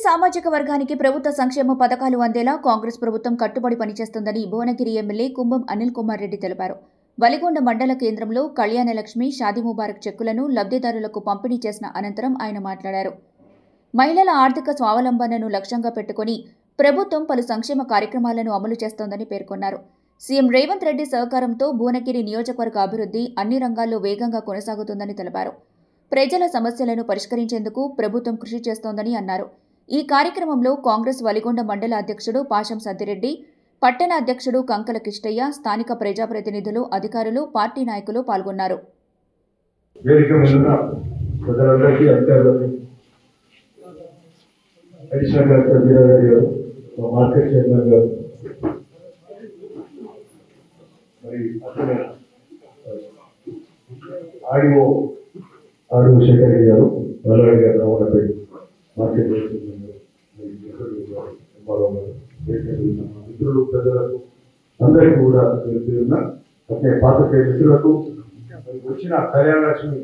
సామాజిక వర్గానికి ప్రభుత్వ సంక్షేమ పథకాలు అందేలా కాంగ్రెస్ ప్రభుత్వం కట్టుబడి పనిచేస్తుందని భువనగిరి ఎమ్మెల్యే కుంభం అనిల్ కుమార్ రెడ్డి తెలిపారు. వలిగొండ మండల కేంద్రంలో కళ్యాణలక్ష్మి, షాదీ ముబారక్ చెక్కులను లబ్ధిదారులకు పంపిణీ చేసిన అనంతరం ఆయన మాట్లాడారు. మహిళల ఆర్థిక స్వావలంబనను లక్ష్యంగా పెట్టుకుని ప్రభుత్వం పలు సంక్షేమ కార్యక్రమాలను అమలు చేస్తోందని పేర్కొన్నారు. సీఎం రేవంత్ రెడ్డి సహకారంతో భువనగిరి నియోజకవర్గ అభివృద్ధి అన్ని రంగాల్లో వేగంగా కొనసాగుతుందని తెలిపారు. ప్రజల సమస్యలను పరిష్కరించేందుకు ప్రభుత్వం కృషి చేస్తోందని అన్నారు. ఈ కార్యక్రమంలో కాంగ్రెస్ వలిగొండ మండల అధ్యక్షుడు పాషం సద్దిరెడ్డి, పట్టణ అధ్యక్షుడు కంకల కిష్టయ్య, స్థానిక ప్రజాప్రతినిధులు, అధికారులు, పార్టీ నాయకులు పాల్గొన్నారు. ఆడియో శేఖర్ గారు, వల్లవాడి గారు, రావణపేట మార్కెట్ మిత్రులు, ప్రజలకు అందరికీ కూడా అట్లే పాత్రికేయ మిత్రులకు, వచ్చిన కళ్యాణలక్ష్మి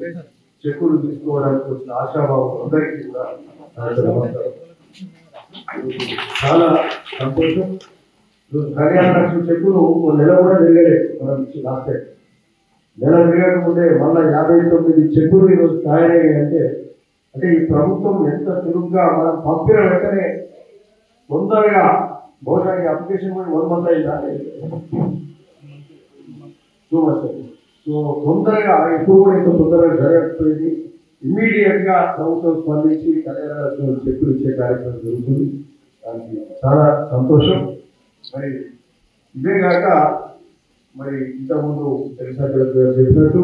చెక్కులు తీసుకోవడానికి వచ్చిన ఆశాభావం అందరికీ కూడా చాలా సంతోషం. కళ్యాణలక్ష్మి చెక్కులు నెల కూడా తిరగలేదు. మనం లాస్ట్ టైం నెల తిరగకముందే మళ్ళీ 59 చెక్కులు ఈరోజు తయారయ్యాయి. అంటే ఈ ప్రభుత్వం ఎంత చురుగ్గా మనం పంపిన వెంటనే తొందరగా బహుశా ఈ అప్లికేషన్ కూడా 1 month అయిందా, 2 months అయింది. సో తొందరగా ఎప్పుడు కూడా ఇంత తొందరగా జరగకపోయింది. ఇమ్మీడియట్ గా ప్రభుత్వం స్పందించి కళ్యాణ చెక్కులు ఇచ్చే కార్యక్రమం జరుగుతుంది. దానికి చాలా సంతోషం. మరి ఇదే కాక మరి ఇంతకుముందు చెప్పినట్టు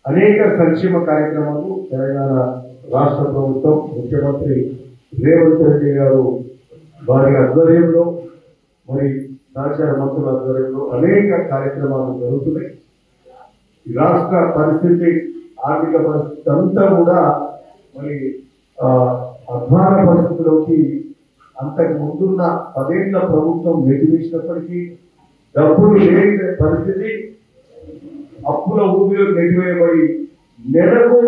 అనేక సంక్షేమ కార్యక్రమాలు తెలంగాణ రాష్ట్ర ప్రభుత్వం, ముఖ్యమంత్రి రేవంత్ రెడ్డి గారు వారి ఆధ్వర్యంలో, మరి సహచార మంత్రుల ఆధ్వర్యంలో అనేక కార్యక్రమాలు జరుగుతున్నాయి. ఈ రాష్ట్ర పరిస్థితి, ఆర్థిక పరిస్థితి అంతా కూడా మరి అధ్వాన పరిస్థితిలోకి అంతకు ముందున్న 10 ఏళ్ల ప్రభుత్వం నెట్టివేసినప్పటికీ డబ్బులు లేని పరిస్థితి, అప్పుల ఊబిలో నెట్టివేయబడి నెలకు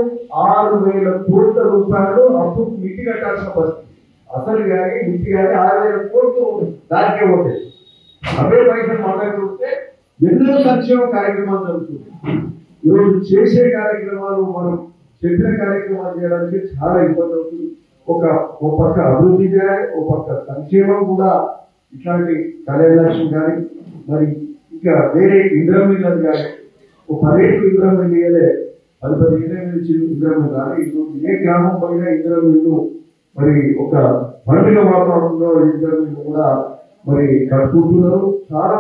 6,000 కోట్ల రూపాయలు అప్పు మితి కట్టాల్సిన పరిస్థితి. అసలు కానీ మితి కానీ 6,000 కోట్లు దానికే పోతాయి. అవే పైసలు మన చూస్తే ఎన్నో సంక్షేమ కార్యక్రమాలు జరుగుతుంది. ఈరోజు చేసే కార్యక్రమాలు, మనం చెప్పిన కార్యక్రమాలు చేయడానికి చాలా ఇబ్బంది అవుతుంది. ఒక పక్క అభివృద్ధి చేయాలి, ఒక పక్క సంక్షేమం కూడా. ఇట్లాంటి కళ్యాణలక్ష్మి కానీ, మరి ఇంకా వేరే ఇంద్రమిల్ అది కానీ, ఒక 10 ఏళ్ళు ఇంద్రమిల్ ఇయ్యలే, 10 ఏళ్ళ నుంచి ఇంద్రమిల్ కానీ, ఏ గ్రామం పైన ఇంద్రమిల్లు మరి ఒక పండుగ వాతావరణంలో ఇంద్రమిల్ కూడా మరి కట్టుకుంటున్నారు. చాలా